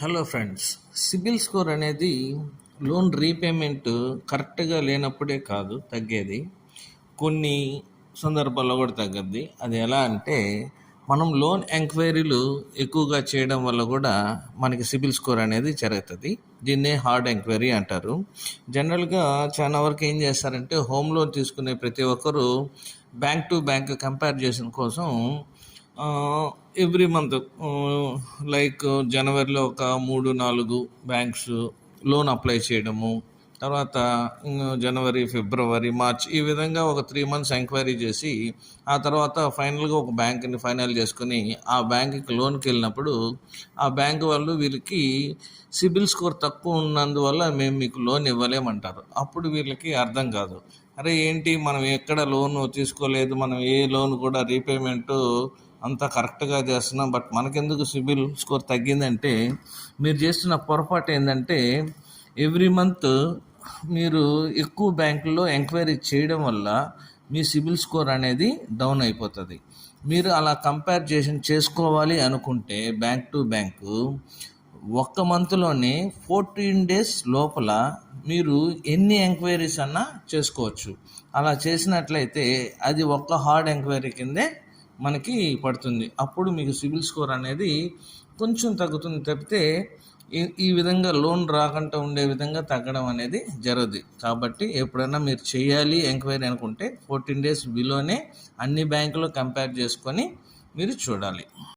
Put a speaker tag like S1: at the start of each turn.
S1: Hello friends, CIBIL score అనేది loan repayment కరెక్ట్గా లేనప్పుడే కాదు తగ్గేది, కొన్ని సందర్భాల్లో కూడా తగ్గద్ది. అది ఎలా అంటే మనం లోన్ ఎంక్వైరీలు ఎక్కువగా చేయడం వల్ల కూడా మనకి సిబిల్ స్కోర్ అనేది జరుగుతుంది. దీన్నే హార్డ్ ఎంక్వైరీ అంటారు. జనరల్గా చాలా వరకు ఏం చేస్తారంటే హోమ్ లోన్ తీసుకునే ప్రతి ఒక్కరు బ్యాంక్ టు బ్యాంక్ కంపారిజన్ కోసం ఎవ్రీ మంత్ లైక్ జనవరిలో ఒక 3-4 బ్యాంక్స్ లోన్ అప్లై చేయడము, తర్వాత జనవరి, ఫిబ్రవరి, మార్చ్ ఈ విధంగా ఒక 3 months ఎంక్వైరీ చేసి ఆ తర్వాత ఫైనల్గా ఒక బ్యాంక్ని ఫైనల్ చేసుకుని ఆ బ్యాంక్కి లోన్కి వెళ్ళినప్పుడు ఆ బ్యాంక్ వాళ్ళు వీళ్ళకి సిబిల్ స్కోర్ తక్కువ ఉన్నందువల్ల మేము మీకు లోన్ ఇవ్వలేమంటారు. అప్పుడు వీళ్ళకి అర్థం కాదు, అరే ఏంటి మనం ఎక్కడ లోన్ తీసుకోలేదు, మనం ఏ లోన్ కూడా రీపేమెంట్ అంతా కరెక్ట్గా చేస్తున్నాం, బట్ మనకెందుకు సిబిల్ స్కోర్ తగ్గిందంటే మీరు చేస్తున్న పొరపాటు ఏంటంటే ఎవ్రీ మంత్ మీరు ఎక్కువ బ్యాంకుల్లో ఎంక్వైరీ చేయడం వల్ల మీ సిబిల్ స్కోర్ అనేది డౌన్ అయిపోతుంది. మీరు అలా కంపారిజేషన్ చేసుకోవాలి అనుకుంటే బ్యాంక్ టు బ్యాంకు ఒక్క మంత్లోనే 14 days లోపల మీరు ఎన్ని ఎంక్వైరీస్ అన్నా చేసుకోవచ్చు. అలా చేసినట్లయితే అది ఒక్క హార్డ్ ఎంక్వైరీ కిందే మనకి పడుతుంది. అప్పుడు మీకు సిబిల్ స్కోర్ అనేది కొంచెం తగ్గుతుంది తప్పితే ఈ విధంగా లోన్ రాకుండా ఉండే విధంగా తగ్గడం అనేది జరగదు. కాబట్టి ఎప్పుడైనా మీరు చేయాలి ఎంక్వైరీ అనుకుంటే 14 days బిలోనే అన్ని బ్యాంకులు కంపేర్ చేసుకొని మీరు చూడాలి.